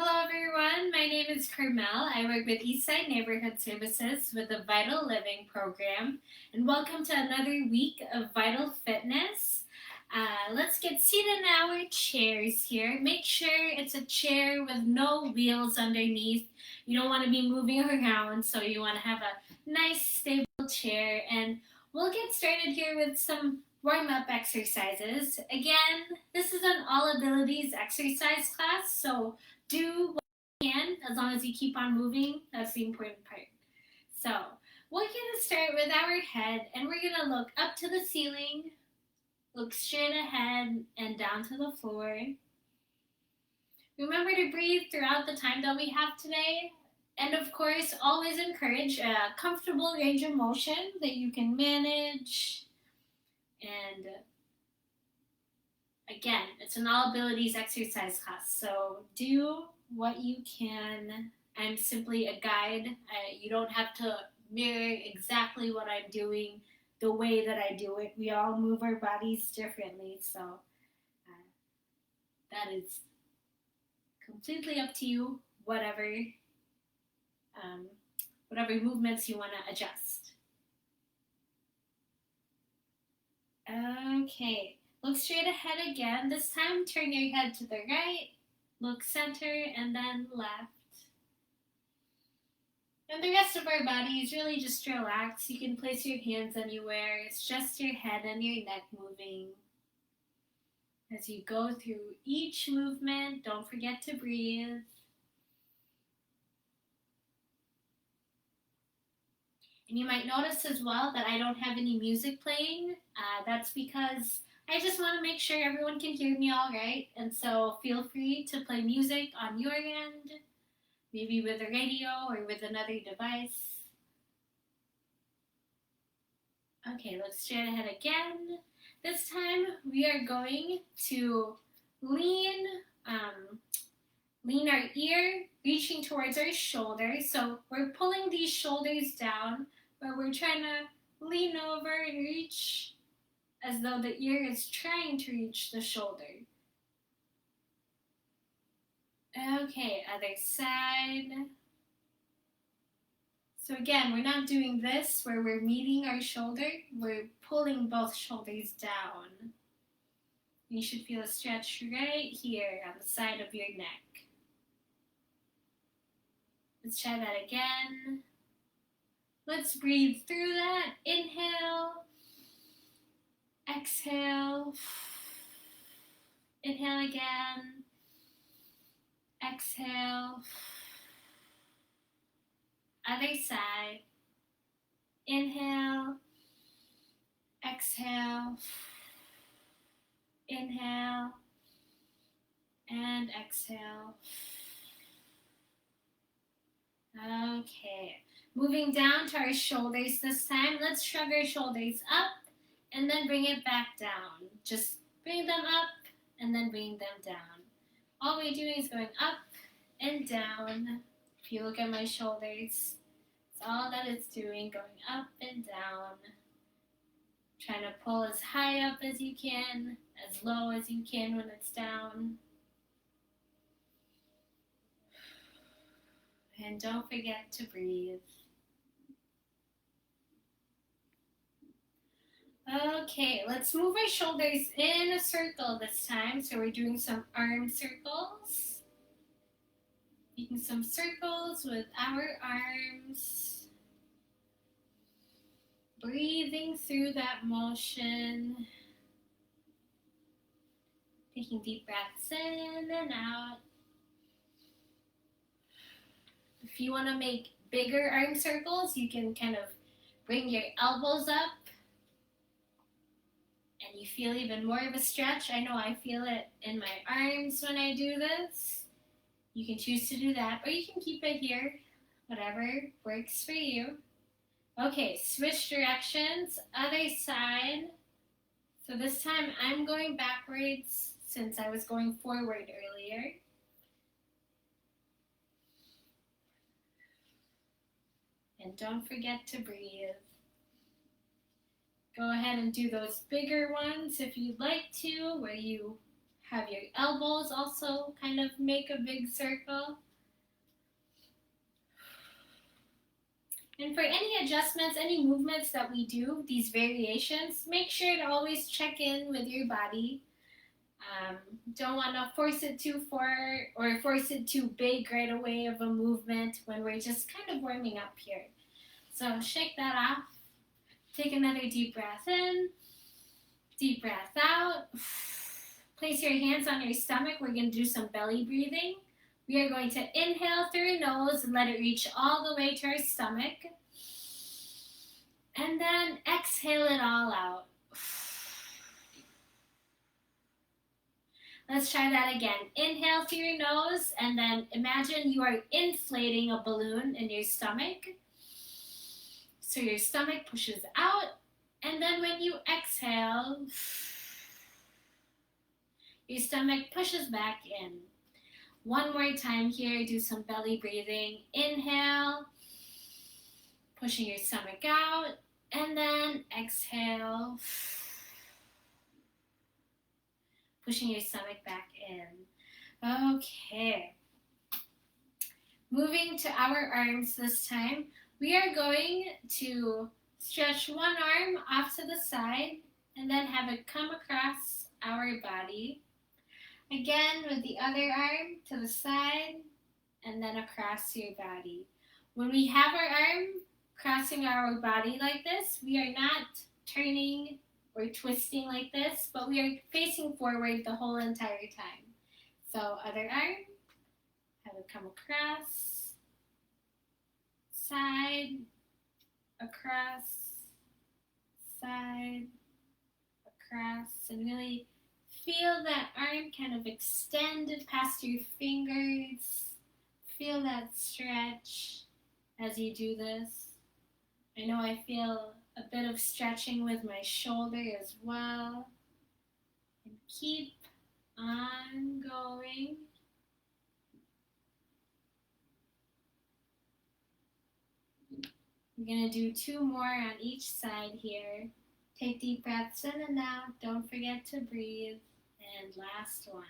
Hello everyone, my name is Carmel. I work with Eastside Neighborhood Services with the Vital Living program, and welcome to another week of Vital Fitness. Let's get seated in our chairs here. Make sure it's a chair with no wheels underneath. You don't want to be moving around, so you want to have a nice stable chair. And we'll get started here with some warm-up exercises. Again, this is an all abilities exercise class, so do what you can as long as you keep on moving. That's the important part. So we're going to start with our head, and we're going to look up to the ceiling, look straight ahead and down to the floor. Remember to breathe throughout the time that we have today. And of course, always encourage a comfortable range of motion that you can manage. And again, it's an all abilities exercise class, so do what you can. I'm simply a guide. You don't have to mirror exactly what I'm doing the way that I do it. We all move our bodies differently, so that is completely up to you, whatever movements you want to adjust. Okay. Look straight ahead again. This time, turn your head to the right, look center, and then left. And the rest of our body is really just relax. You can place your hands anywhere. It's just your head and your neck moving. As you go through each movement, don't forget to breathe. And you might notice as well that I don't have any music playing. That's because I just want to make sure everyone can hear me all right. And so feel free to play music on your end, maybe with a radio or with another device. Okay, look straight ahead again. This time we are going to lean our ear, reaching towards our shoulder. So we're pulling these shoulders down, but we're trying to lean over and reach as though the ear is trying to reach the shoulder. Okay, other side. So again, we're not doing this where we're meeting our shoulder. We're pulling both shoulders down. You should feel a stretch right here on the side of your neck. Let's try that again. Let's breathe through that. Inhale. Exhale. Inhale again. Exhale. Other side. Inhale. Exhale. Inhale. And exhale. Okay. Moving down to our shoulders this time. Let's shrug our shoulders up and then bring it back down. Just bring them up and then bring them down. All we're doing is going up and down. If you look at my shoulders, it's all that it's doing, going up and down. Trying to pull as high up as you can, as low as you can when it's down. And don't forget to breathe. Okay, let's move our shoulders in a circle this time. So we're doing some arm circles. Making some circles with our arms. Breathing through that motion. Taking deep breaths in and out. If you want to make bigger arm circles, you can kind of bring your elbows up and you feel even more of a stretch. I know I feel it in my arms when I do this. You can choose to do that, or you can keep it here, whatever works for you. Okay, switch directions, other side. So this time I'm going backwards since I was going forward earlier. And don't forget to breathe. Go ahead and do those bigger ones if you'd like to, where you Have your elbows also kind of make a big circle. And for any adjustments, any movements that we do, these variations, make sure to always check in with your body. Don't want to force it too far or force it too big right away of a movement when we're just kind of warming up here. So shake that off. Take another deep breath in, deep breath out. Place your hands on your stomach. We're going to do some belly breathing. We are going to inhale through our nose and let it reach all the way to our stomach. And then exhale it all out. Let's try that again. Inhale through your nose and then imagine you are inflating a balloon in your stomach. So your stomach pushes out, and then when you exhale, your stomach pushes back in. One more time here, do some belly breathing. Inhale, pushing your stomach out, and then exhale, pushing your stomach back in. Okay. Moving to our arms this time, we are going to stretch one arm off to the side and then have it come across our body. Again, with the other arm to the side and then across your body. When we have our arm crossing our body like this, we are not turning or twisting like this, but we are facing forward the whole entire time. So other arm, have it come across, side, across, side, across, and really feel that arm kind of extend past your fingers. Feel that stretch as you do this. I know I feel a bit of stretching with my shoulder as well. And keep on going. We're going to do 2 more on each side here. Take deep breaths in and out. Don't forget to breathe. And last one.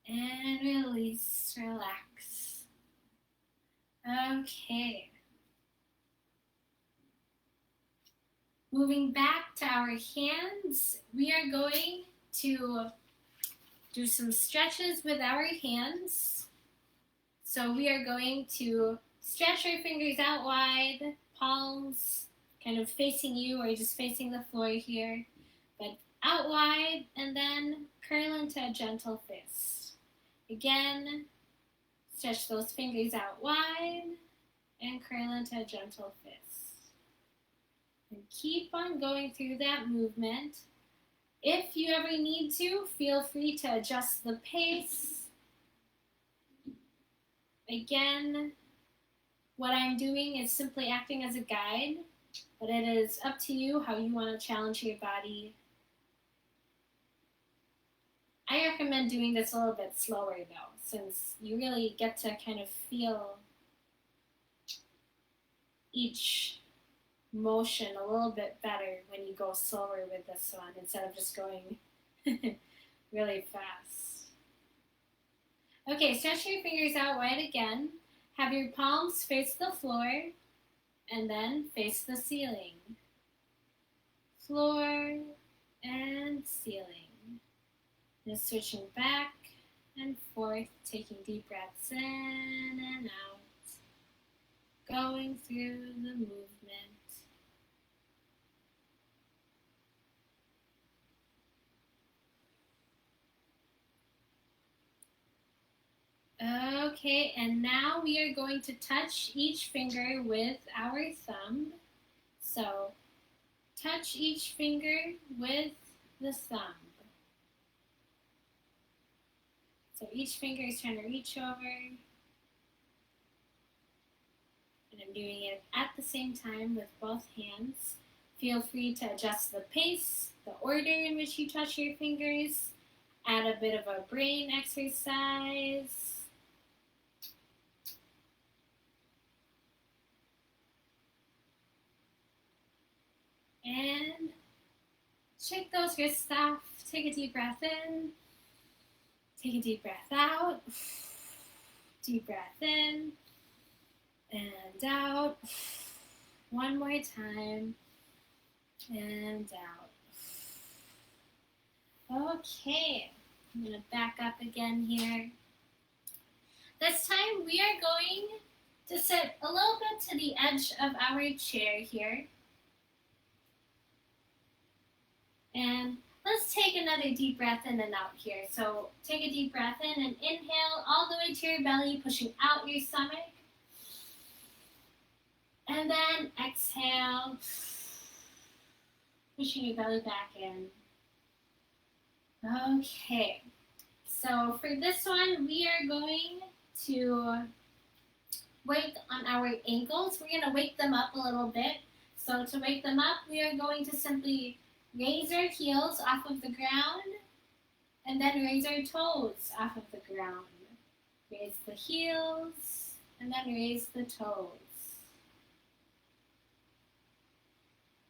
And release, relax. Okay. Moving back to our hands, we are going to do some stretches with our hands. So we are going to stretch our fingers out wide, palms kind of facing you or just facing the floor here, but out wide, and then curl into a gentle fist. Again, stretch those fingers out wide and curl into a gentle fist. And keep on going through that movement. If you ever need to, feel free to adjust the pace. Again, what I'm doing is simply acting as a guide, but it is up to you how you want to challenge your body. I recommend doing this a little bit slower though, since you really get to kind of feel each motion a little bit better when you go slower with this one instead of just going really fast. Okay, stretch your fingers out wide again. Have your palms face the floor and then face the ceiling. Floor and ceiling. Just switching back and forth, taking deep breaths in and out, going through the movement. Okay, and now we are going to touch each finger with our thumb. So, touch each finger with the thumb. So each finger is trying to reach over. And I'm doing it at the same time with both hands. Feel free to adjust the pace, the order in which you touch your fingers. Add a bit of a brain exercise. And shake those wrists off. Take a deep breath in. Take a deep breath out. Deep breath in and out. One more time. And out. Okay, I'm going to back up again here. This time we are going to sit a little bit to the edge of our chair here. And let's take another deep breath in and out here. So take a deep breath in and inhale all the way to your belly, pushing out your stomach. And then exhale, pushing your belly back in. Okay, so for this one, we are going to work on our ankles. We're going to wake them up a little bit. So to wake them up, we are going to simply raise our heels off of the ground and then raise our toes off of the ground. Raise the heels and then raise the toes.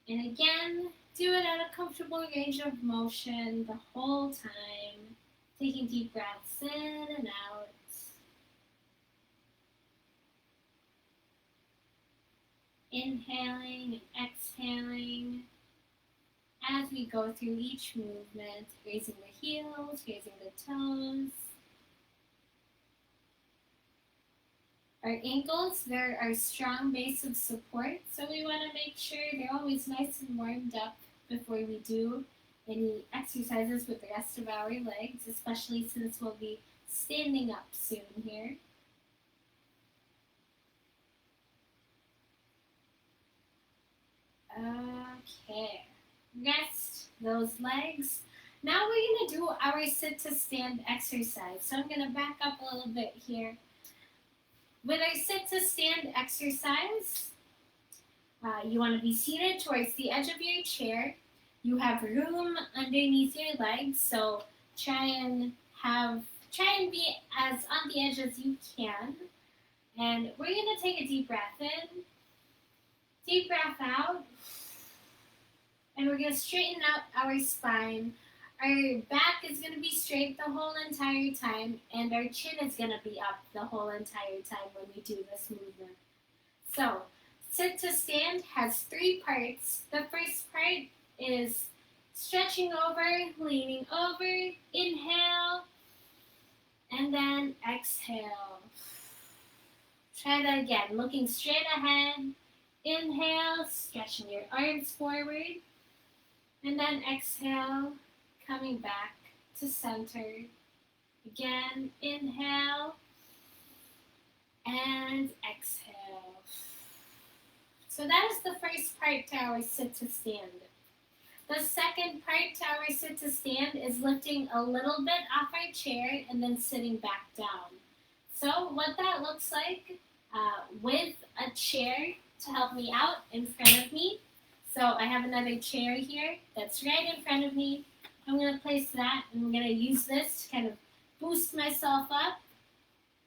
And again, do it at a comfortable range of motion the whole time, taking deep breaths in and out. Inhaling and exhaling as we go through each movement, raising the heels, raising the toes. Our ankles, they're our strong base of support, so we want to make sure they're always nice and warmed up before we do any exercises with the rest of our legs, especially since we'll be standing up soon here. Okay, rest those legs. Now we're going to do our sit to stand exercise. So I'm going to back up a little bit here. With our sit to stand exercise, you want to be seated towards the edge of your chair. You have room underneath your legs, so try and be as on the edge as you can. And we're going to take a deep breath in, deep breath out, and we're going to straighten out our spine. Our back is going to be straight the whole entire time, and our chin is going to be up the whole entire time when we do this movement. So, sit to stand has 3 parts. The first part is stretching over, leaning over, inhale, and then exhale. Try that again, looking straight ahead, inhale, stretching your arms forward, and then exhale, coming back to center. Again, inhale and exhale. So that is the first part to our sit to stand. The second part to our sit to stand is lifting a little bit off our chair and then sitting back down. So what that looks like with a chair to help me out in front of me. So I have another chair here that's right in front of me. I'm going to place that, and I'm going to use this to kind of boost myself up,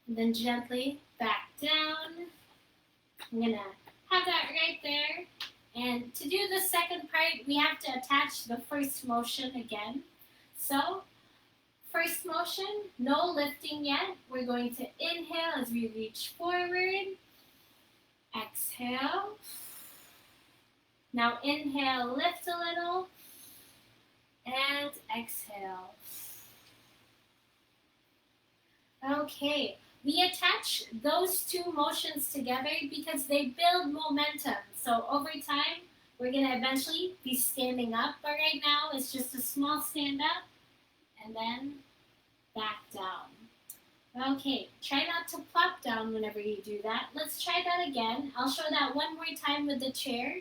and then gently back down. I'm going to have that right there. And to do the second part, we have to attach the first motion again. So, first motion, no lifting yet. We're going to inhale as we reach forward. Exhale. Now inhale, lift a little. And exhale. Okay, we attach those 2 motions together because they build momentum. So over time, we're going to eventually be standing up. But right now, it's just a small stand up and then back down. Okay, try not to plop down whenever you do that. Let's try that again. I'll show that one more time with the chair,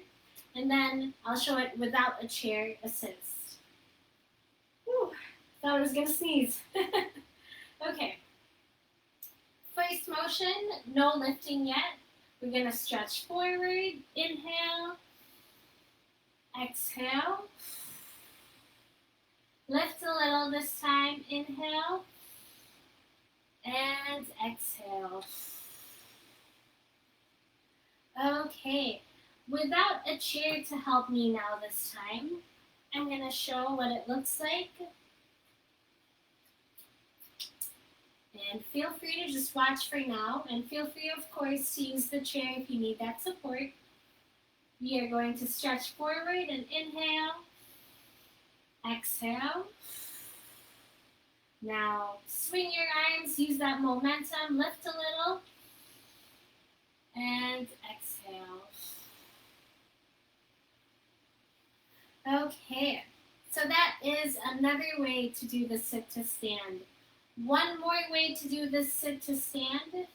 and then I'll show it without a chair assist. Whew, thought I was going to sneeze. Okay. First motion, no lifting yet. We're going to stretch forward. Inhale. Exhale. Lift a little this time. Inhale. And exhale. Okay. Without a chair to help me now this time, I'm going to show what it looks like. And feel free to just watch for now. And feel free, of course, to use the chair if you need that support. We are going to stretch forward and inhale. Exhale. Now, swing your arms, use that momentum, lift a little, and exhale. Okay, so that is another way to do the sit to stand. One more way to do the sit to stand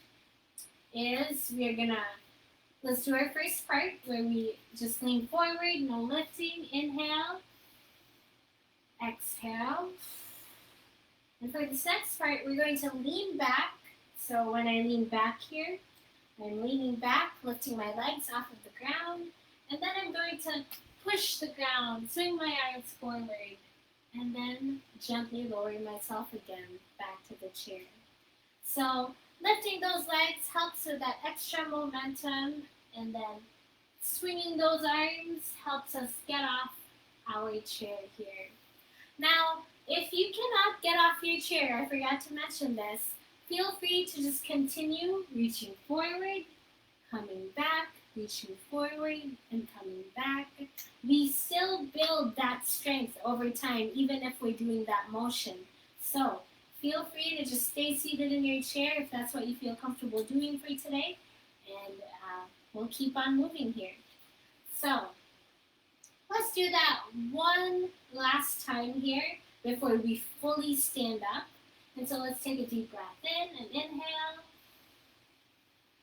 is let's do our first part where we just lean forward, no lifting, inhale, exhale. And for this next part, we're going to lean back. So when I lean back here, I'm leaning back, lifting my legs off of the ground. And then I'm going to push the ground, swing my arms forward, and then gently lower myself again back to the chair. So lifting those legs helps with that extra momentum, and then swinging those arms helps us get off our chair here. Now, if you cannot get off your chair, I forgot to mention this, feel free to just continue reaching forward, coming back, reaching forward, and coming back. We still build that strength over time, even if we're doing that motion. So, feel free to just stay seated in your chair if that's what you feel comfortable doing for today, and we'll keep on moving here. So, let's do that one last time here before we fully stand up. And so let's take a deep breath in and inhale.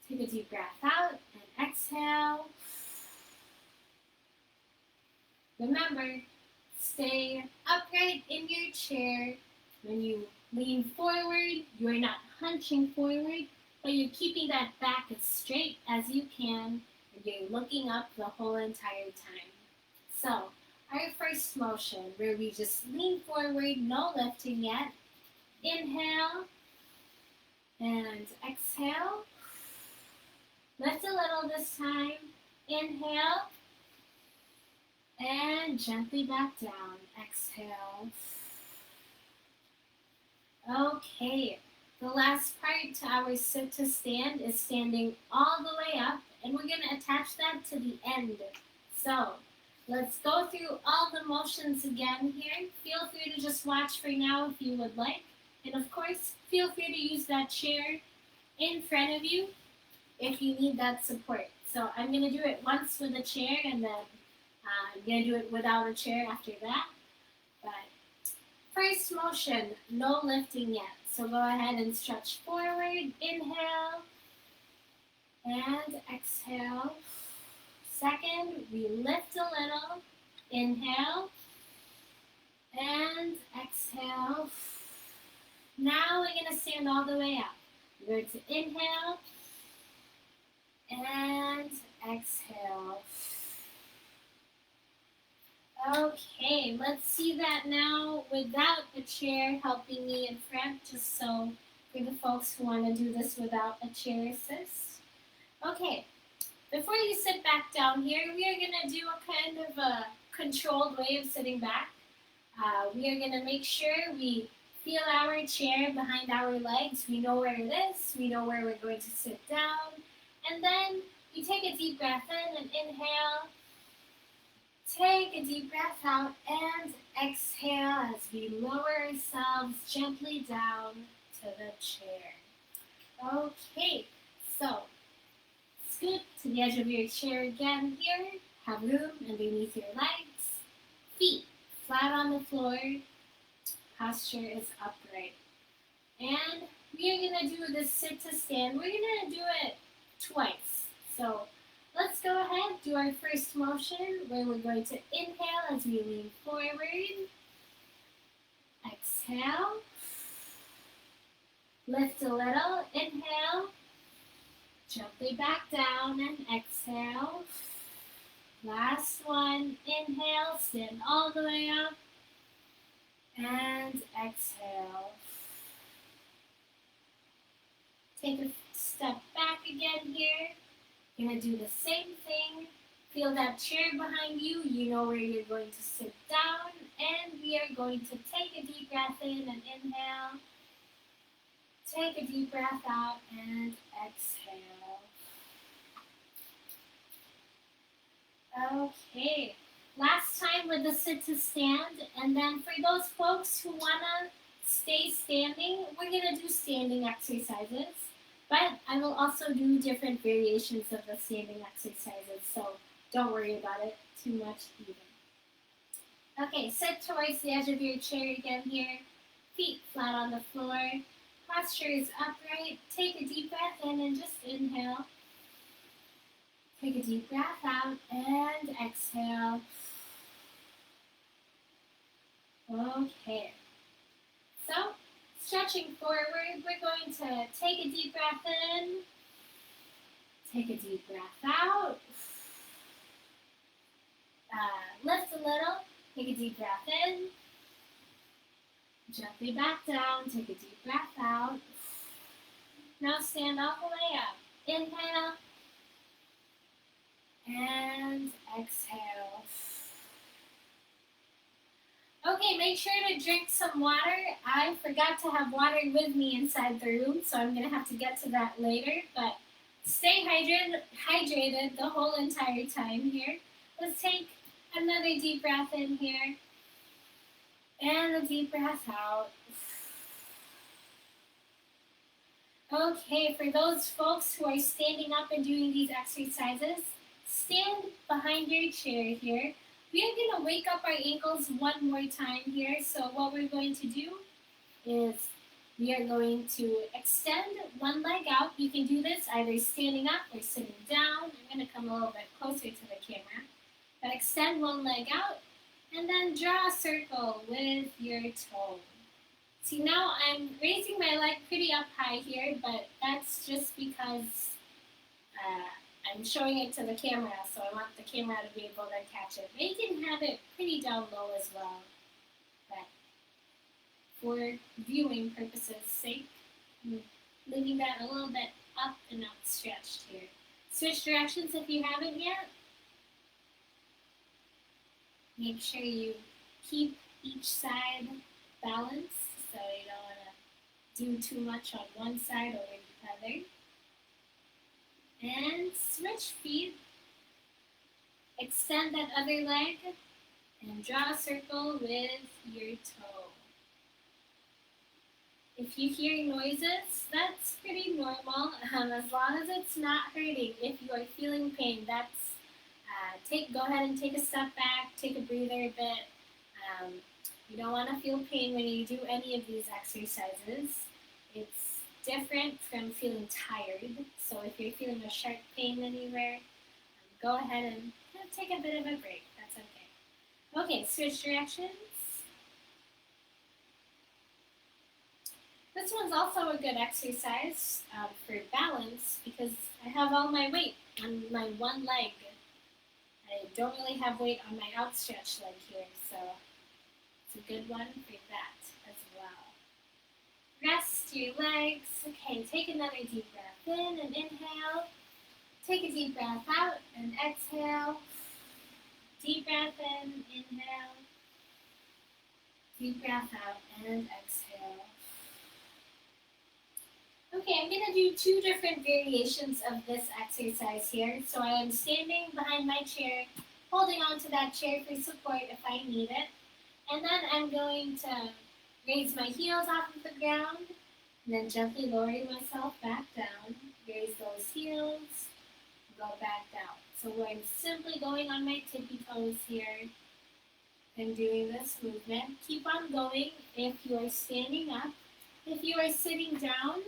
Take a deep breath out and exhale. Remember, stay upright in your chair. When you lean forward, you're not hunching forward, but you're keeping that back as straight as you can, and you're looking up the whole entire time. So, our first motion, where we just lean forward, no lifting yet. Inhale and exhale. Lift a little this time. Inhale and gently back down. Exhale. Okay, the last part to our sit to stand is standing all the way up, and we're going to attach that to the end. So, let's go through all the motions again here. Feel free to just watch for now if you would like. And of course, feel free to use that chair in front of you if you need that support. So I'm going to do it once with a chair, and then I'm going to do it without a chair after that. But first motion, no lifting yet. So go ahead and stretch forward. Inhale and exhale. Second, we lift a little. Inhale and exhale. Now we're going to stand all the way up. We're going to inhale and exhale. Okay, let's see that now without a chair helping me in front, just so for the folks who want to do this without a chair assist. Okay, before you sit back down here, we are going to do a kind of a controlled way of sitting back. We are going to make sure we feel our chair behind our legs. We know where it is. We know where we're going to sit down. And then we take a deep breath in and inhale. Take a deep breath out and exhale as we lower ourselves gently down to the chair. Okay, so scoot to the edge of your chair again here. Have room underneath your legs. Feet flat on the floor. Posture is upright. And we are going to do the sit to stand. We're going to do it twice. So let's go ahead, do our first motion where we're going to inhale as we lean forward. Exhale. Lift a little. Inhale. Gently back down and exhale. Last one. Inhale. Stand all the way up. And exhale. Take a step back again here. You're going to do the same thing Feel that chair behind you. You know where you're going to sit down. And we are going to take a deep breath in and inhale. Take a deep breath out and exhale. Okay. Last time with the sit to stand. And then for those folks who want to stay standing, we're going to do standing exercises. But I will also do different variations of the standing exercises. So don't worry about it too much either. Okay, sit towards the edge of your chair again here. Feet flat on the floor. Posture is upright. Take a deep breath in and just inhale. Take a deep breath out and exhale. Okay. So, stretching forward, we're going to take a deep breath in. Take a deep breath out. Lift a little. Take a deep breath in. Gently back down. Take a deep breath out. Now stand all the way up. Inhale. And exhale. Okay, make sure to drink some water. I forgot to have water with me inside the room, so I'm going to have to get to that later. But stay hydrated the whole entire time here. Let's take another deep breath in here. And a deep breath out. Okay, for those folks who are standing up and doing these exercises, stand behind your chair here. We are going to wake up our ankles one more time here. So what we're going to do is we are going to extend one leg out. You can do this either standing up or sitting down. I'm going to come a little bit closer to the camera. But extend one leg out and then draw a circle with your toe. See, now I'm raising my leg pretty up high here, but that's just because I'm showing it to the camera, so I want the camera to be able to catch it. But you can have it pretty down low as well. But for viewing purposes' sake, I'm leaving that a little bit up and outstretched here. Switch directions if you haven't yet. Make sure you keep each side balanced, so you don't want to do too much on one side over the other. And switch feet. Extend that other leg and draw a circle with your toe. If you hear noises, that's pretty normal, as long as it's not hurting. If you are feeling pain, that's go ahead and take a step back, take a breather a bit. You don't want to feel pain when you do any of these exercises. It's different from feeling tired. So if you're feeling a sharp pain anywhere, go ahead and take a bit of a break. That's okay. Okay, switch directions. This one's also a good exercise for balance because I have all my weight on my one leg. I don't really have weight on my outstretched leg here, so it's a good one for that as well. Rest your legs. Okay, take another deep breath in and inhale. Take a deep breath out and exhale. Deep breath in, inhale. Deep breath out and exhale. Okay, I'm going to do two different variations of this exercise here. So I am standing behind my chair, holding on to that chair for support if I need it. And then I'm going to raise my heels off of the ground, and then gently lower myself back down. Raise those heels, go back down. So I'm simply going on my tippy toes here and doing this movement. Keep on going if you are standing up. If you are sitting down,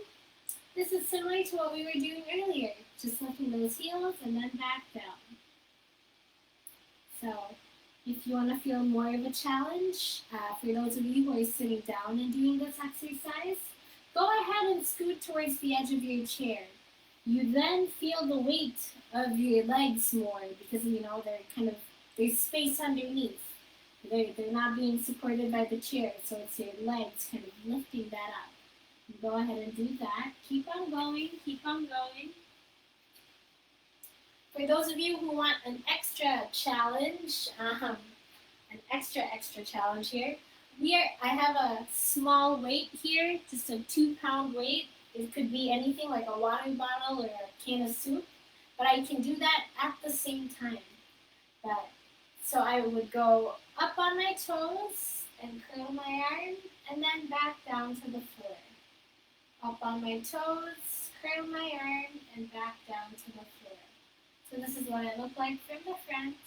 this is similar to what we were doing earlier, just lifting those heels and then back down. So if you want to feel more of a challenge, for those of you who are sitting down and doing this exercise, go ahead and scoot towards the edge of your chair. You then feel the weight of your legs more because, there's space underneath. They're not being supported by the chair, so it's your legs kind of lifting that up. Go ahead and do that. Keep on going, keep on going. For those of you who want an extra challenge, an extra challenge here. I have a small weight here, just a 2-pound weight. It could be anything like a water bottle or a can of soup, but I can do that at the same time. So I would go up on my toes and curl my arm, and then back down to the floor. Up on my toes, curl my arm, and back down to the floor. So this is what I look like from the front.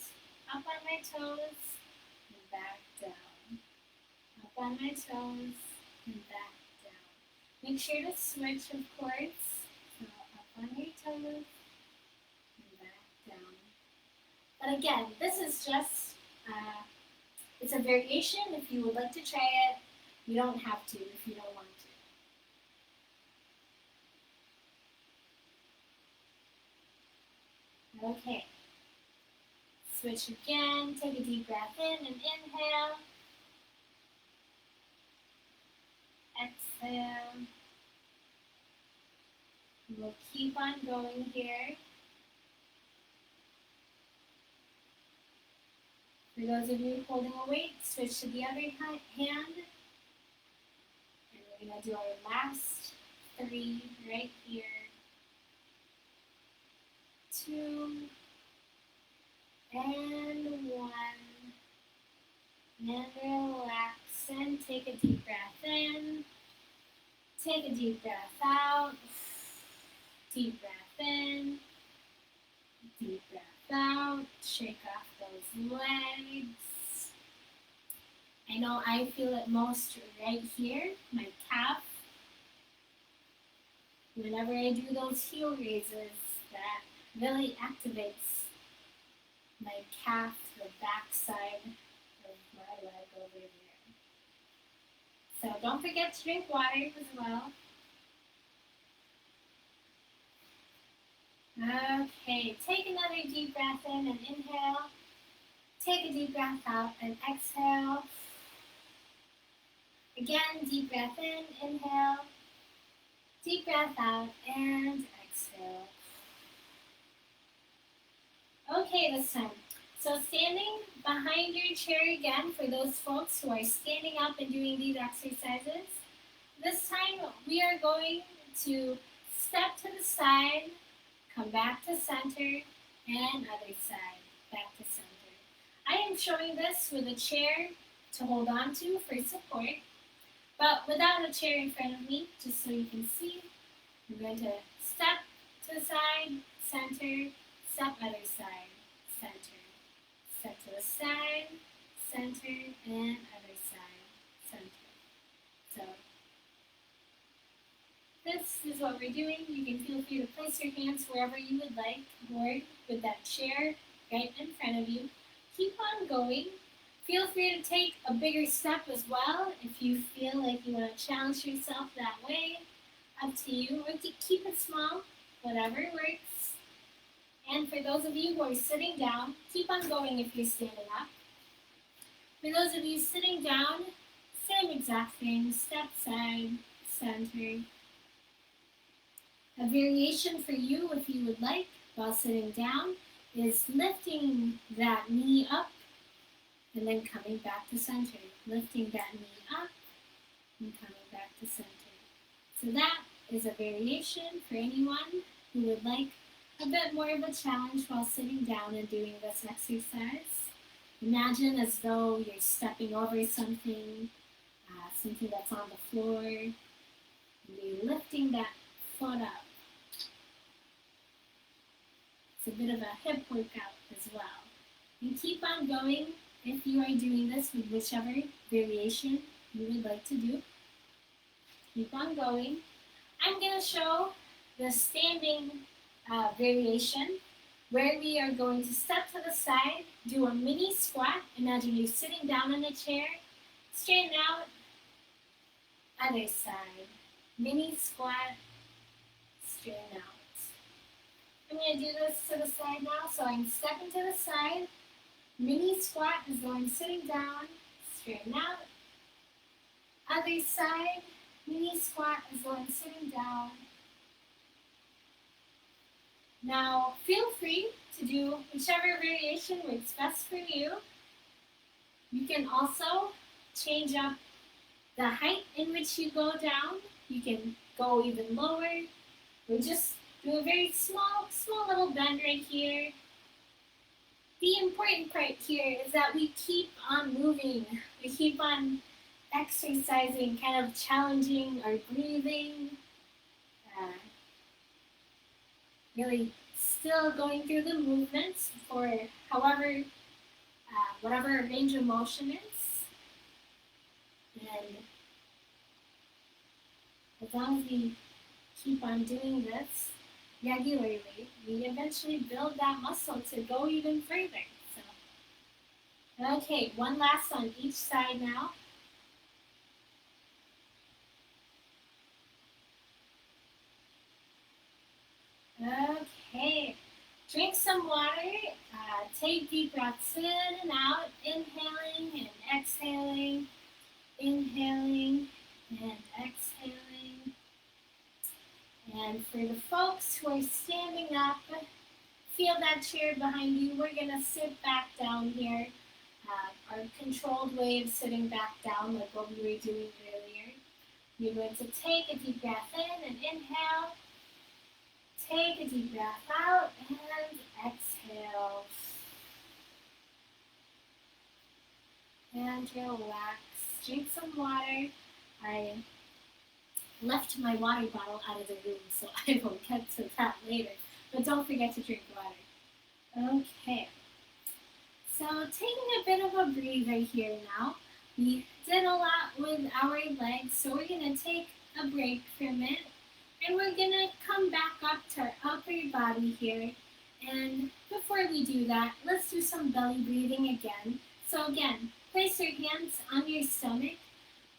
Up on my toes, and back down. Up on my toes, and back down. Make sure to switch, of course. So up on your toes, and back down. But again, this is just, it's a variation. If you would like to try it, you don't have to if you don't want to. Okay. Switch again. Take a deep breath in and inhale. Exhale. We'll keep on going here. For those of you holding a weight, switch to the other hand. And we're going to do our last 3 right here. 2 and 1. And relax and take a deep breath in. Take a deep breath out. Deep breath in. Deep breath out. Shake off those legs. I know I feel it most right here, my calf. Whenever I do those heel raises, that really activates my calf, the back side of my leg over there. So don't forget to drink water as well. Okay, take another deep breath in and inhale. Take a deep breath out and exhale. Again, deep breath in, inhale. Deep breath out and exhale. Okay, this time. So standing behind your chair again for those folks who are standing up and doing these exercises. This time we are going to step to the side, come back to center, and other side, back to center. I am showing this with a chair to hold on to for support, but without a chair in front of me, just so you can see. I'm going to step to the side, center, step other side, center. Step to the side, center, and other side, center. So this is what we're doing. You can feel free to place your hands wherever you would like, or with that chair right in front of you. Keep on going. Feel free to take a bigger step as well if you feel like you want to challenge yourself that way. Up to you, or to keep it small, whatever works. And for those of you who are sitting down, keep on going if you're standing up. For those of you sitting down, same exact thing, step side, center. A variation for you, if you would like, while sitting down, is lifting that knee up and then coming back to center. Lifting that knee up and coming back to center. So that is a variation for anyone who would like a bit more of a challenge while sitting down and doing this exercise. Imagine as though you're stepping over something, something that's on the floor, and you're lifting that foot up. It's a bit of a hip workout as well. And keep on going if you are doing this with whichever variation you would like to do. Keep on going. I'm going to show the standing variation where we are going to step to the side, do a mini squat. Imagine you're sitting down in a chair, straighten out, other side, mini squat, straighten out. I'm going to do this to the side now, so I'm stepping to the side, mini squat is going sitting down, straighten out, other side, mini squat is going sitting down. Now, feel free to do whichever variation works best for you. You can also change up the height in which you go down. You can go even lower. We'll just do a very small little bend right here. The important part here is that we keep on moving. We keep on exercising, kind of challenging our breathing. Really still going through the movements for whatever range of motion is. And as long as we keep on doing this regularly, we eventually build that muscle to go even further. So, okay, one last on each side now. Okay, drink some water, take deep breaths in and out, inhaling and exhaling, inhaling and exhaling. And for the folks who are standing up, feel that chair behind you. We're going to sit back down here, our controlled way of sitting back down like what we were doing earlier. You're going to take a deep breath in and inhale. Take a deep breath out and exhale. And relax. Drink some water. I left my water bottle out of the room, so I will get to that later. But don't forget to drink water. Okay. So taking a bit of a breather here now. We did a lot with our legs, so we're going to take a break from it. And we're going to come back up to our upper body here. And before we do that, let's do some belly breathing again. So again, place your hands on your stomach.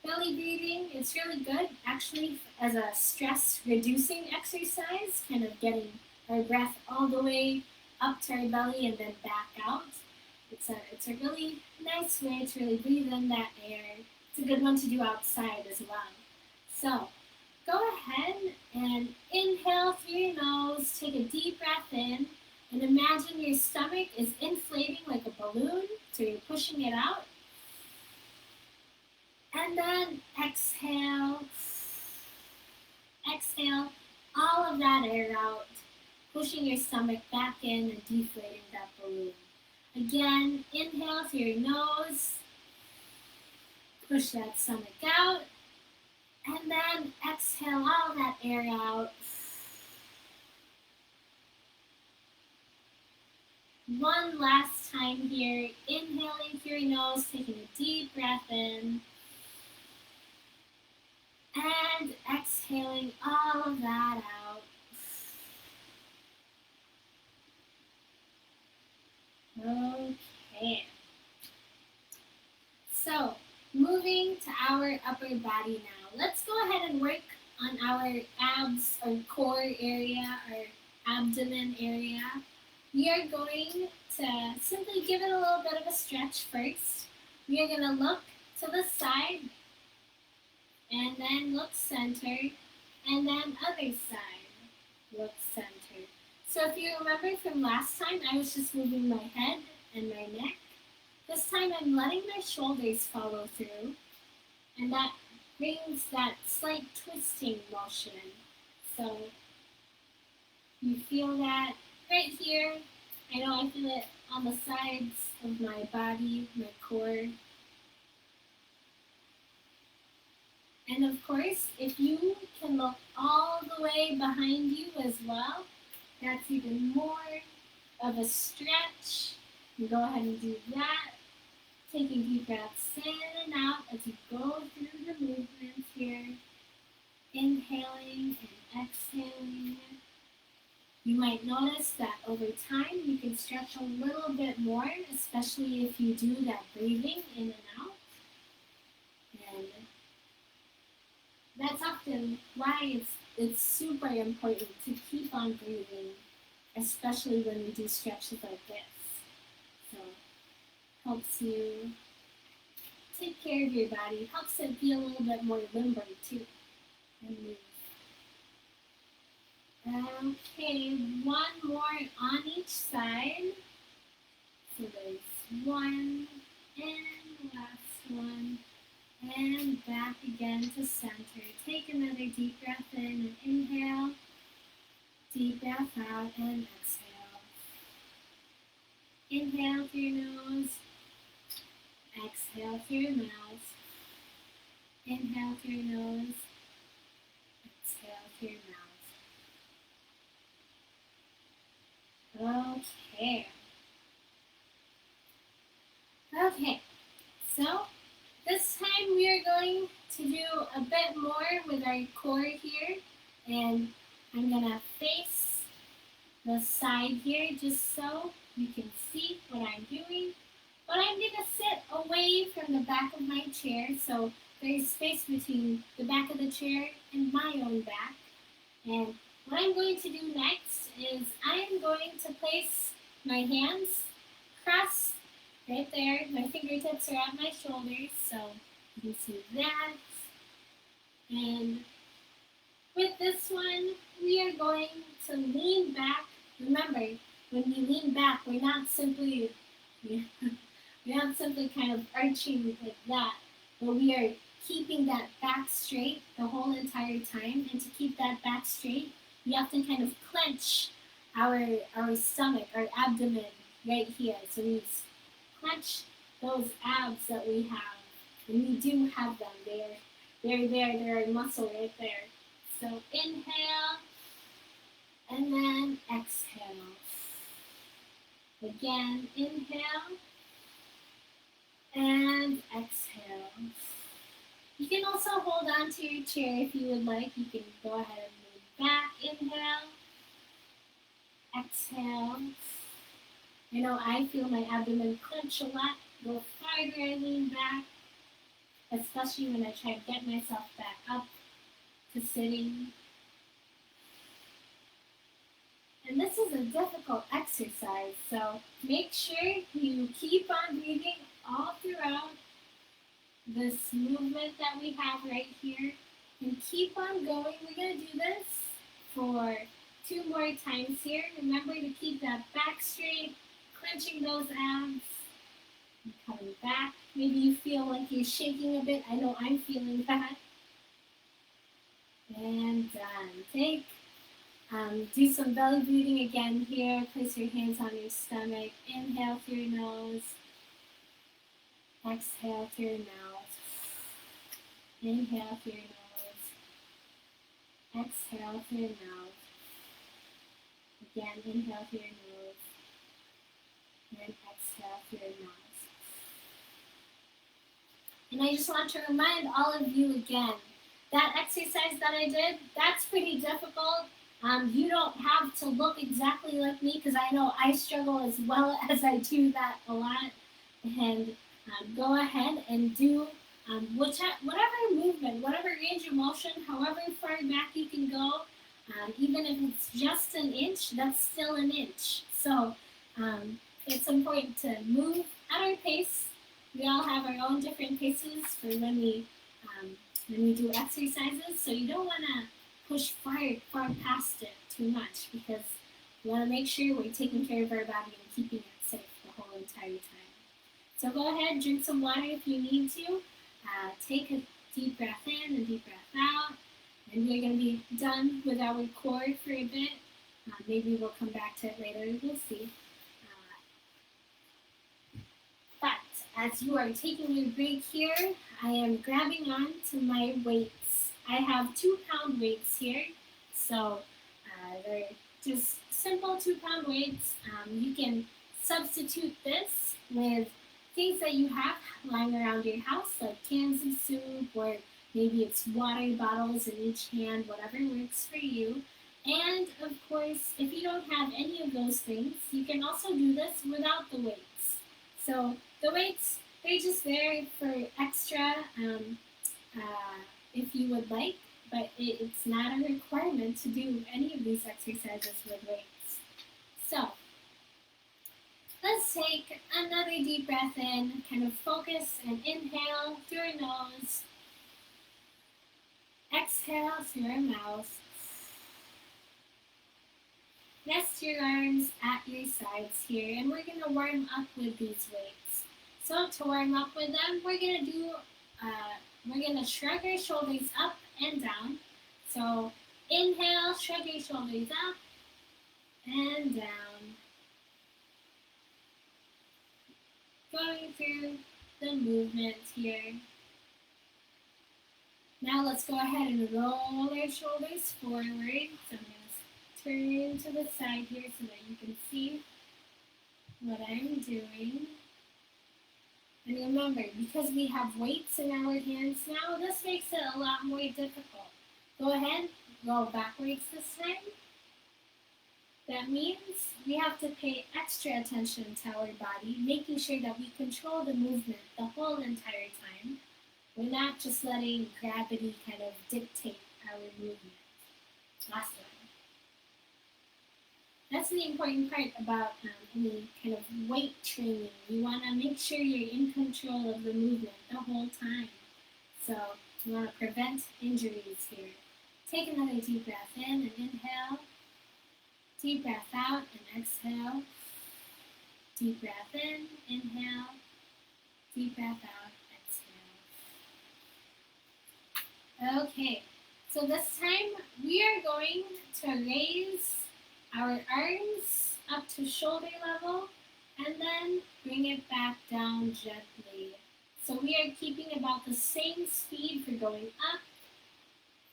Belly breathing is really good, actually, as a stress-reducing exercise, kind of getting our breath all the way up to our belly and then back out. It's a really nice way to really breathe in that air. It's a good one to do outside as well. So, go ahead and inhale through your nose, take a deep breath in, and imagine your stomach is inflating like a balloon, so you're pushing it out. And then exhale. Exhale all of that air out, pushing your stomach back in and deflating that balloon. Again, inhale through your nose, push that stomach out, and then exhale all that air out. One last time here, inhaling through your nose, taking a deep breath in, and exhaling all of that out. Okay. So, moving to our upper body now. Let's go ahead and work on our abs, our core area, our abdomen area. We are going to simply give it a little bit of a stretch first. We are going to look to the side, and then look center, and then other side, look center. So if you remember from last time, I was just moving my head and my neck. This time I'm letting my shoulders follow through, and that brings that slight twisting motion. So you feel that right here. I know I feel it on the sides of my body, my core. And of course, if you can look all the way behind you as well, that's even more of a stretch. You go ahead and do that. Taking deep breaths in and out as you go through the movements here. Inhaling and exhaling. You might notice that over time you can stretch a little bit more, especially if you do that breathing in and out. And that's often why it's super important to keep on breathing, especially when we do stretches like this. So, helps you take care of your body, helps it be a little bit more limber too, and move. Okay, one more on each side. So there's one and last one. And back again to center. Take another deep breath in and inhale. Deep breath out and exhale. Inhale through your nose. Exhale through your mouth. Inhale through your nose. Exhale through your mouth. Okay. Okay. So this time we are going to do a bit more with our core here. And I'm going to face the side here just so you can see what I'm doing. But I'm going to sit away from the back of my chair, so there's space between the back of the chair and my own back. And what I'm going to do next is I am going to place my hands crossed right there. My fingertips are at my shoulders, so you can see that. And with this one, we are going to lean back. Remember, when we lean back, we're not simply kind of arching like that, but we are keeping that back straight the whole entire time. And to keep that back straight, we have to kind of clench our stomach, our abdomen right here. So we clench those abs that we have, and we do have them. They're there. They're a muscle right there. So inhale, and then exhale. Again, inhale, and exhale. You can also hold on to your chair if you would like. You can go ahead and move back. Inhale, exhale. You know, I feel my abdomen clench a lot. The farther I lean back, especially when I try to get myself back up to sitting. And this is a difficult exercise, so make sure you keep on breathing all throughout this movement that we have right here. And keep on going. We're going to do this for 2 more times here. Remember to keep that back straight, clenching those abs, and coming back. Maybe you feel like you're shaking a bit. I know I'm feeling that. And done. Do some belly breathing again here. Place your hands on your stomach. Inhale through your nose. Exhale through your mouth. Inhale through your nose. Exhale through your mouth. Again, inhale through your nose. And exhale through your mouth. And I just want to remind all of you again, that exercise that I did, that's pretty difficult. You don't have to look exactly like me, because I know I struggle as well as I do that a lot. And go ahead and do whatever movement, whatever range of motion, however far back you can go. Even if it's just an inch, that's still an inch. So it's important to move at our pace. We all have our own different paces for when we do exercises. So you don't want to push far past it too much, because we want to make sure we're taking care of our body and keeping it safe the whole entire time. So go ahead, drink some water if you need to. Take a deep breath in and deep breath out. And we're going to be done with our core for a bit. Maybe we'll come back to it later. We'll see. But as you are taking your break here, I am grabbing on to my weights. I have 2-pound weights here. So they're just simple 2-pound weights. You can substitute this with things that you have lying around your house, like cans of soup, or maybe it's water bottles in each hand, whatever works for you. And of course, if you don't have any of those things, you can also do this without the weights. So the weights, they're just there for extra if you would like, but it's not a requirement to do any of these exercises with weights. So let's take another deep breath in, kind of focus and inhale through your nose. Exhale through your mouth. Rest your arms at your sides here, and we're gonna warm up with these weights. So to warm up with them, we're gonna shrug our shoulders up and down. So inhale, shrug your shoulders up and down. Going through the movement here. Now let's go ahead and roll our shoulders forward. So I'm going to turn to the side here so that you can see what I'm doing. And remember, because we have weights in our hands now, this makes it a lot more difficult. Go ahead, roll backwards this time. That means we have to pay extra attention to our body, making sure that we control the movement the whole entire time. We're not just letting gravity kind of dictate our movement. Last one. That's the important part about any kind of weight training. You want to make sure you're in control of the movement the whole time. So you want to prevent injuries here. Take another deep breath in and inhale. Deep breath out and exhale. Deep breath in, inhale. Deep breath out, exhale. Okay, so this time we are going to raise our arms up to shoulder level and then bring it back down gently. So we are keeping about the same speed for going up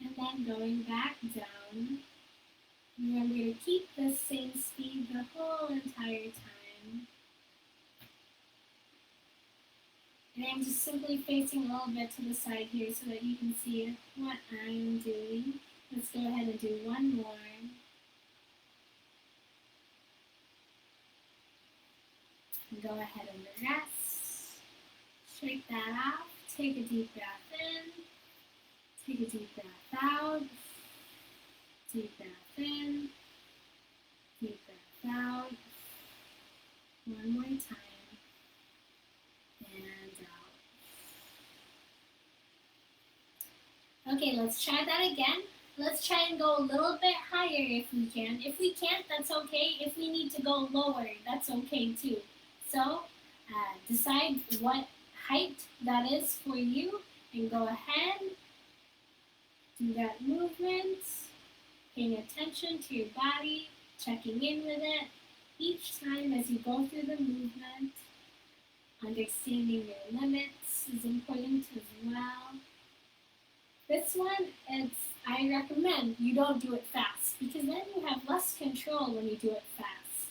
and then going back down. Remember to keep the same speed the whole entire time. And I'm just simply facing a little bit to the side here so that you can see what I'm doing. Let's go ahead and do one more. And go ahead and rest. Shake that off. Take a deep breath in. Take a deep breath out. Deep breath in, deep breath out, one more time, and out. Okay, let's try that again. Let's try and go a little bit higher if we can. If we can't, that's okay. If we need to go lower, that's okay too. So, decide what height that is for you, and go ahead, do that movement. Paying attention to your body, checking in with it each time as you go through the movement. Understanding your limits is important as well. This one, I recommend you don't do it fast because then you have less control when you do it fast.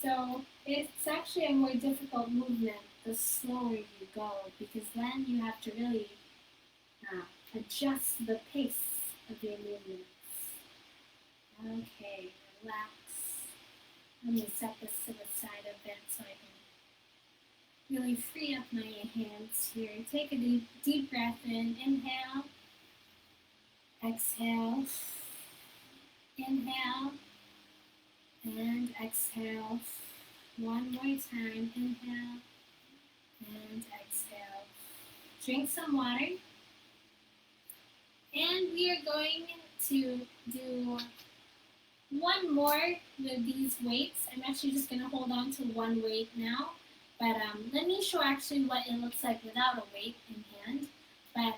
So it's actually a more difficult movement the slower you go because then you have to really adjust the pace of your movement. Okay, relax. Let me set this to the side a bit so I can really free up my hands here. Take a deep breath in. Inhale. Exhale. Inhale. And exhale. One more time. Inhale. And exhale. Drink some water. And we are going to do one more with these weights. I'm actually just going to hold on to one weight now. But let me show actually what it looks like without a weight in hand. But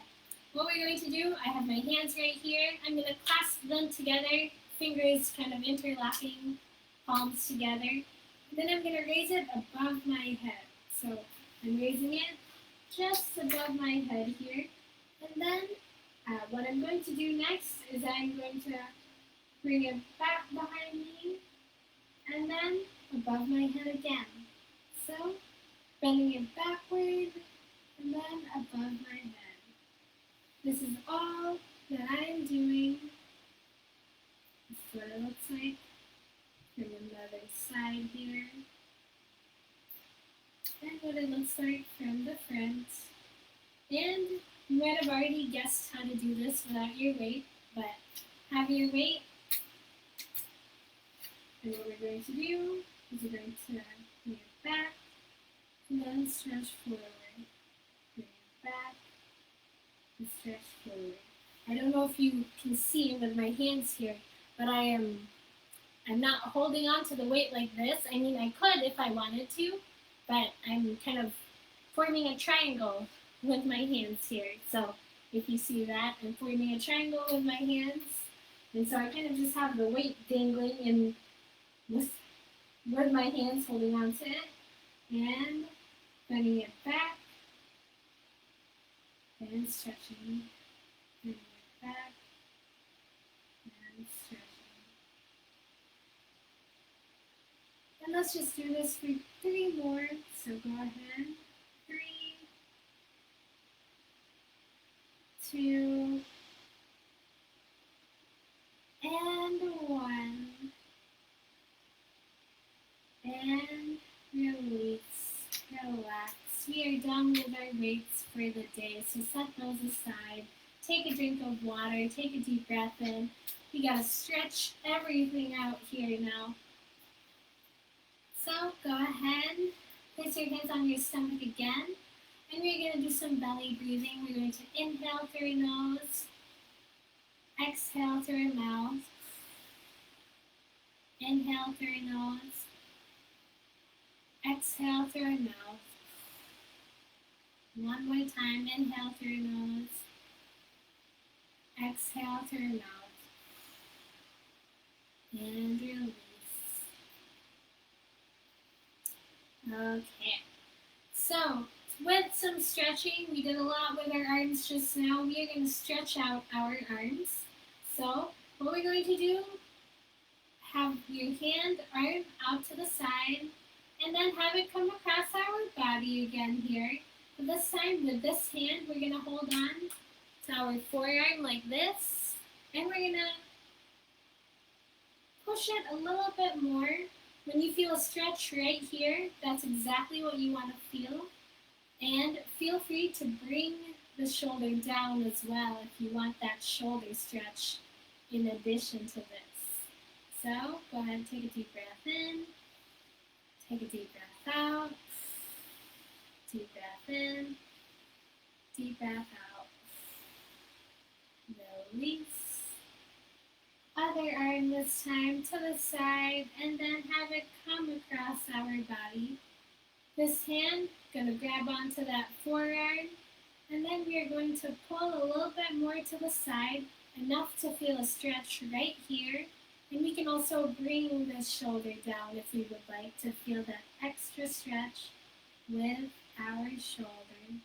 what we're going to do, I have my hands right here. I'm going to clasp them together, fingers kind of interlocking, palms together. And then I'm going to raise it above my head. So I'm raising it just above my head here. And then what I'm going to do next is I'm going to bring it back behind me, and then above my head again. So, bending it backward, and then above my head. This is all that I am doing. This is what it looks like from another side here. And what it looks like from the front. And you might have already guessed how to do this without your weight, but have your weight. And what we're going to do is we're going to bring it back and then stretch forward. Bring it back and stretch forward. I don't know if you can see with my hands here, but I am I'm not holding on to the weight like this. I mean, I could if I wanted to, but I'm kind of forming a triangle with my hands here. So if you see that, I'm forming a triangle with my hands. And so I kind of just have the weight dangling and with my hands holding on to it. And bending it back and stretching. Bending it back and stretching. And let's just do this for 3 more. So go ahead. 3, 2, and 1. And release. Relax. We are done with our weights for the day. So set those aside. Take a drink of water. Take a deep breath in. You gotta stretch everything out here now. So go ahead, place your hands on your stomach again, and we're going to do some belly breathing. We're going to inhale through your nose, exhale through your mouth, inhale through your nose, exhale through your mouth. One more time, inhale through your nose, exhale through your mouth, and release. Okay, so with some stretching, we did a lot with our arms just now. We are going to stretch out our arms. So what we're going to do, have your arm out to the side, and then have it come across our body again here. But this time with this hand, we're going to hold on to our forearm like this, and we're going to push it a little bit more. When you feel a stretch right here, that's exactly what you want to feel. And feel free to bring the shoulder down as well if you want that shoulder stretch in addition to this. So go ahead and take a deep breath in, take a deep breath out, deep breath in, deep breath out. Release. Other arm this time to the side, and then have it come across our body. This hand going to grab onto that forearm, and then we are going to pull a little bit more to the side, enough to feel a stretch right here. And we can also bring the shoulder down if we would like to feel that extra stretch with our shoulder.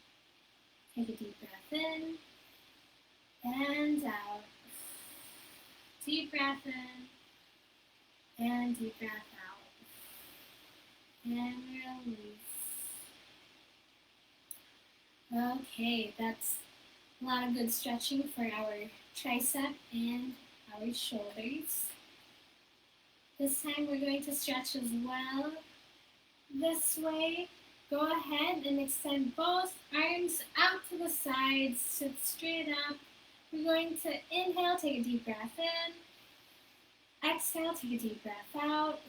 Take a deep breath in and out. Deep breath in and deep breath out. And release. Okay, that's a lot of good stretching for our tricep and our shoulders. This time we're going to stretch as well. This way, go ahead and extend both arms out to the sides, sit straight up. We're going to inhale, take a deep breath in. Exhale, take a deep breath out.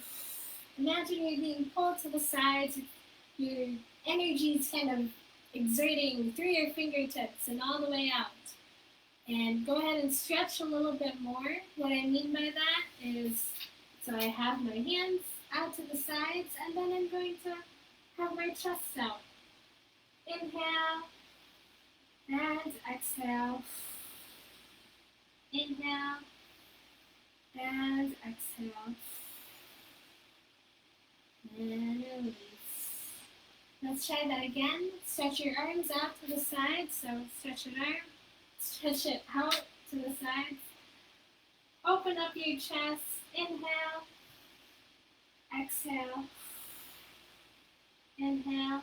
Imagine you're being pulled to the sides. Your energy is kind of exerting through your fingertips and all the way out. And go ahead and stretch a little bit more. What I mean by that is, so I have my hands out to the sides, and then I'm going to have my chest out. Inhale and exhale. Inhale and exhale. And release. Let's try that again. Stretch your arms out to the side. So stretch an arm, stretch it out to the sides. Open up your chest. Inhale. Exhale. Inhale.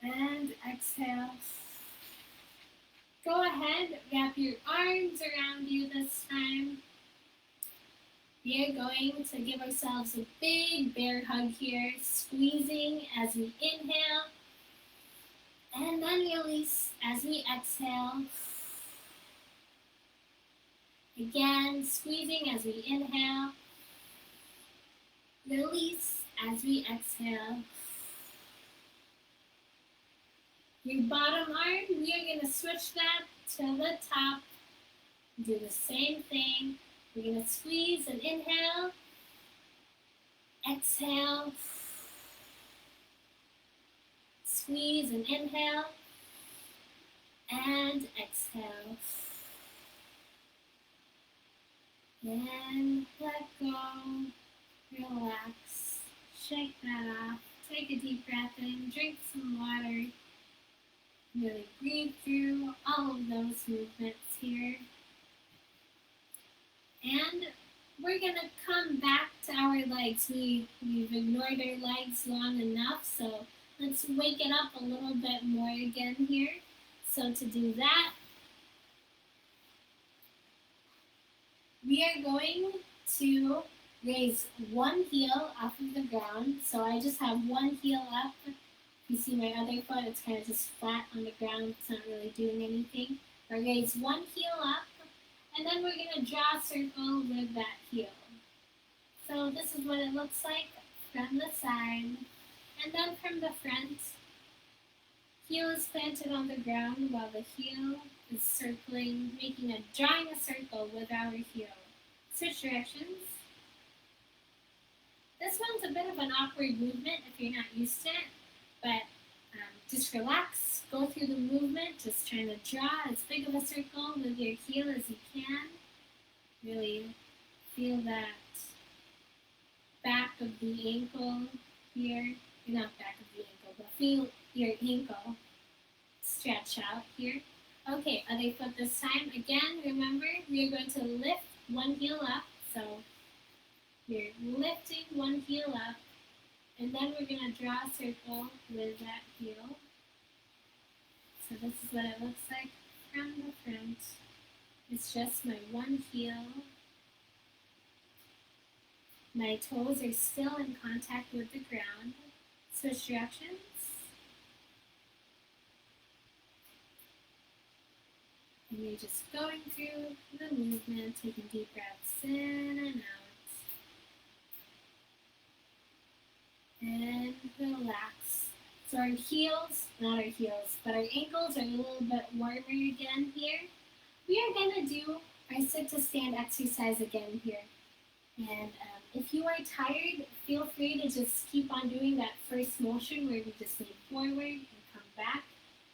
And exhale. Go ahead, wrap your arms around you this time. We are going to give ourselves a big bear hug here, squeezing as we inhale, and then release as we exhale. Again, squeezing as we inhale, release as we exhale. Your bottom arm, we are going to switch that to the top. Do the same thing. We're going to squeeze and inhale, Exhale. Squeeze and inhale. And exhale. And let go. Relax. Shake that off. Take a deep breath in. Drink some water. Really breathe through all of those movements here. And we're going to come back to our legs. We've ignored our legs long enough, so let's wake it up a little bit more again here. So to do that, we are going to raise one heel off of the ground. So I just have one heel up. You see my other foot, it's kind of just flat on the ground. It's not really doing anything. I raise one heel up, and then we're going to draw a circle with that heel. So this is what it looks like from the side. And then from the front, heel is planted on the ground while the heel is circling, drawing a circle with our heel. Switch directions. This one's a bit of an awkward movement if you're not used to it, but just relax, go through the movement, just trying to draw as big of a circle with your heel as you can. Really feel that back of the ankle here, not back of the ankle, but feel your ankle stretch out here. Okay, other foot this time. Again, remember, we are going to lift one heel up. So you're lifting one heel up, and then we're going to draw a circle with that heel. So this is what it looks like from the front. It's just my one heel. My toes are still in contact with the ground. Switch directions. And you're just going through the movement, taking deep breaths in and out. And relax. So our heels, not our heels, but our ankles are a little bit warmer again here. We are going to do our sit to stand exercise again here. And if you are tired, feel free to just keep on doing that first motion where we just lean forward and come back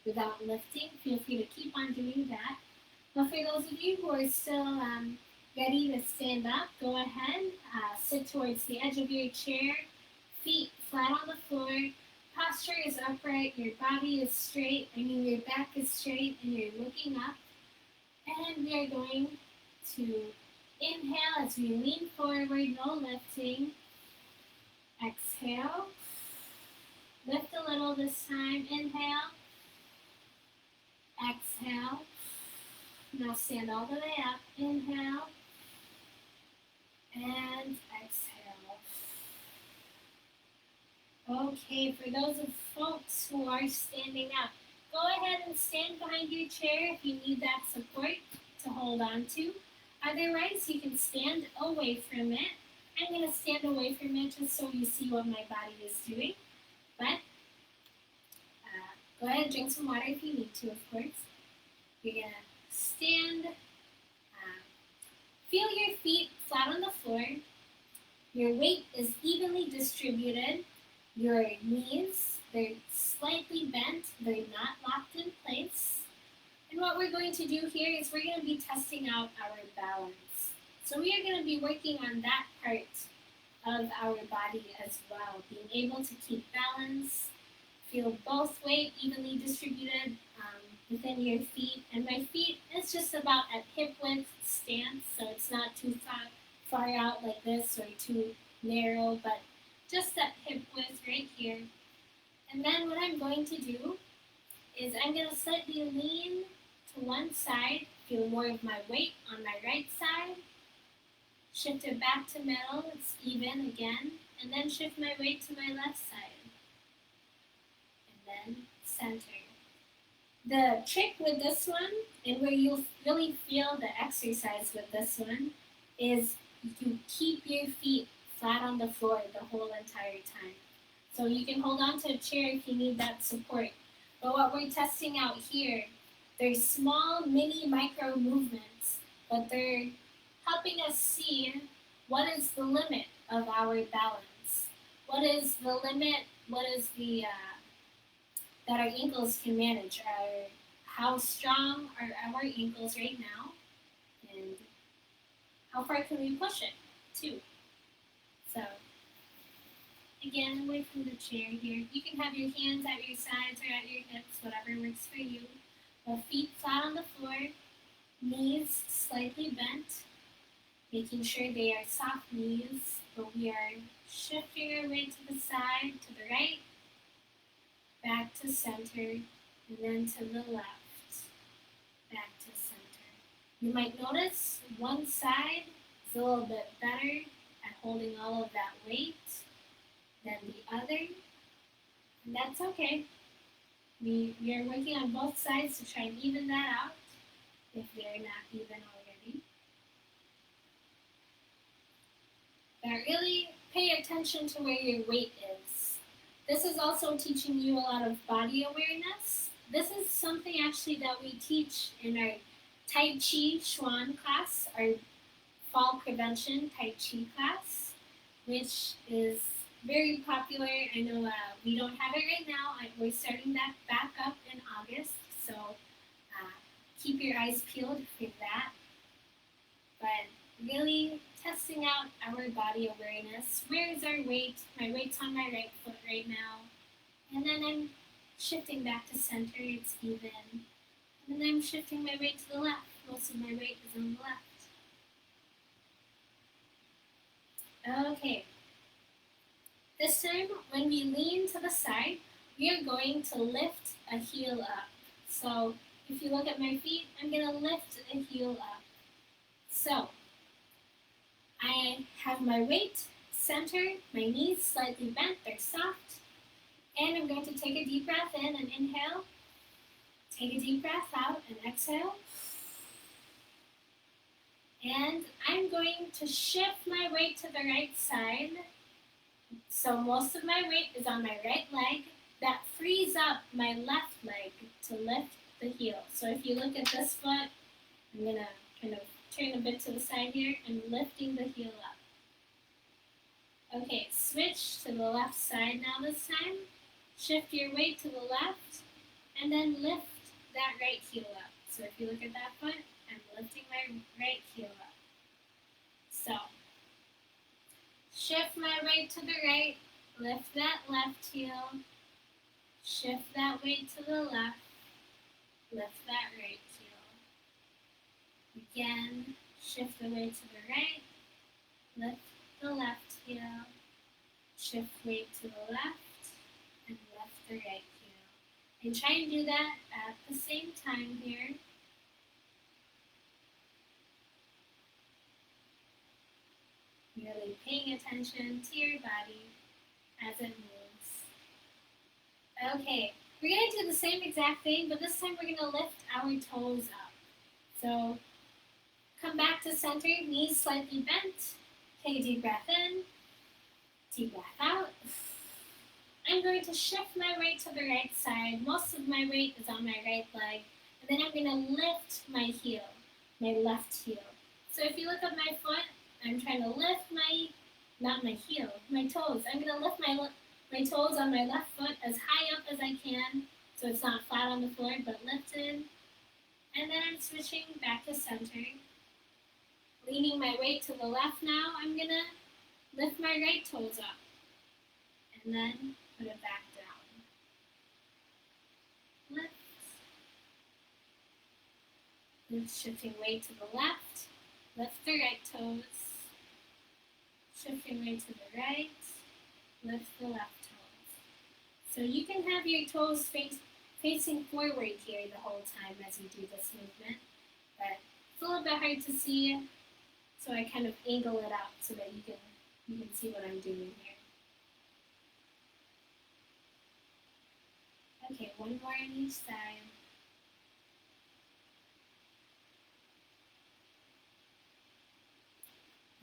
without lifting. Feel free to keep on doing that. But for those of you who are still ready to stand up, go ahead, sit towards the edge of your chair, feet flat on the floor, posture is upright, your body is straight, your back is straight, and you're looking up. And we are going to inhale as we lean forward, no lifting. Exhale. Lift a little this time. Inhale. Exhale. Now stand all the way up. Inhale. And exhale. Okay, for those of folks who are standing up, go ahead and stand behind your chair if you need that support to hold on to. Otherwise, you can stand away from it. I'm going to stand away from it just so you see what my body is doing. But go ahead and drink some water if you need to, of course. You're going to stand. Feel your feet flat on the floor. Your weight is evenly distributed. Your knees, they're slightly bent. They're not locked in place. And what we're going to do here is we're going to be testing out our balance. So we are going to be working on that part of our body as well. Being able to keep balance, feel both weight evenly distributed within your feet. And my feet is just about at hip width stance, so it's not too far out like this or too narrow, but just at hip width right here. And then what I'm going to do is I'm going to slightly lean to one side, feel more of my weight on my right side, shift it back to middle, it's even again, and then shift my weight to my left side, and then center. The trick with this one, and where you'll really feel the exercise with this one, is you keep your feet flat on the floor the whole entire time. So you can hold on to a chair if you need that support. But what we're testing out here, they're small, mini, micro movements, but they're helping us see what is the limit of our balance. what is the limit? What is the that our ankles can manage? How strong are our ankles right now, and how far can we push it too? So again, away from the chair here. You can have your hands at your sides or at your hips, whatever works for you. Both feet flat on the floor, knees slightly bent, making sure they are soft knees, but we are shifting our weight to the side, to the right, back to center, and then to the left, back to center. You might notice one side is a little bit better at holding all of that weight than the other, and that's okay. We are working on both sides to try and even that out if they're not even already. But really pay attention to where your weight is. This is also teaching you a lot of body awareness. This is something actually that we teach in our Tai Chi Chuan class, our fall prevention Tai Chi class, which is very popular. I know we don't have it right now. We're starting that back up in August, so keep your eyes peeled for that. But really testing out our body awareness. Where is our weight? My weight's on my right foot right now. And then I'm shifting back to center, it's even. And then I'm shifting my weight to the left. Most of my weight is on the left. Okay. This time, when we lean to the side, we are going to lift a heel up. So if you look at my feet, I'm going to lift a heel up. So I have my weight centered, my knees slightly bent, they're soft. And I'm going to take a deep breath in and inhale. Take a deep breath out and exhale. And I'm going to shift my weight to the right side. So most of my weight is on my right leg. That frees up my left leg to lift the heel. So if you look at this foot, I'm going to kind of turn a bit to the side here and lifting the heel up. Okay, switch to the left side now this time. Shift your weight to the left and then lift that right heel up. So if you look at that foot, I'm lifting my right heel up. So shift my weight to the right, lift that left heel, shift that weight to the left, lift that right heel. Again, shift the weight to the right, lift the left heel, shift weight to the left, and lift the right heel. And try and do that at the same time here. Really paying attention to your body as it moves. Okay, we're going to do the same exact thing, but this time we're going to lift our toes up. So come back to center, knees slightly bent. Take a deep breath in, deep breath out. I'm going to shift my weight to the right side. Most of my weight is on my right leg. And then I'm going to lift my heel, my left heel. So if you look at my foot, I'm trying to lift not my heel, my toes. I'm going to lift my toes on my left foot as high up as I can, so it's not flat on the floor, but lifted. And then I'm switching back to center. Leaning my weight to the left now, I'm going to lift my right toes up. And then put it back down. Lift. And shifting weight to the left. Lift the right toes. Shifting weight to the right. Lift the left toes. So you can have your toes facing forward here the whole time as you do this movement. But it's a little bit hard to see, so I kind of angle it out so that you can see what I'm doing here. Okay, one more on each side.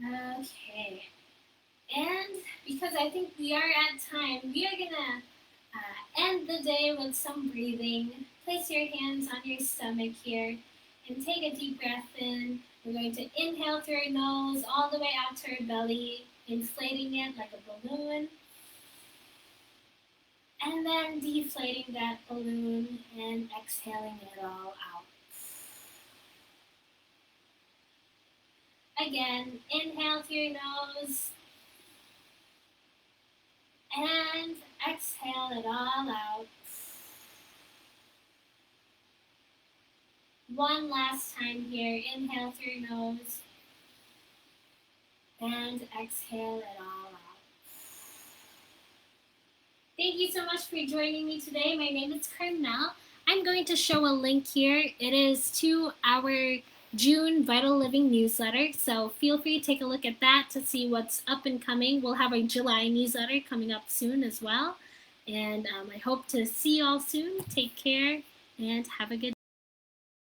Okay, and because I think we are at time, we are gonna end the day with some breathing. Place your hands on your stomach here and take a deep breath in. We're going to inhale through our nose all the way out to our belly, inflating it like a balloon. And then deflating that balloon and exhaling it all out. Again, inhale through your nose and exhale it all out. One last time here. Inhale through your nose and exhale it all out. Thank you so much for joining me today. My name is Carmel. I'm going to show a link here. It is to our June Vital Living newsletter, so feel free to take a look at that to see what's up and coming. We'll have our July newsletter coming up soon as well, and I hope to see you all soon. Take care and have a good day.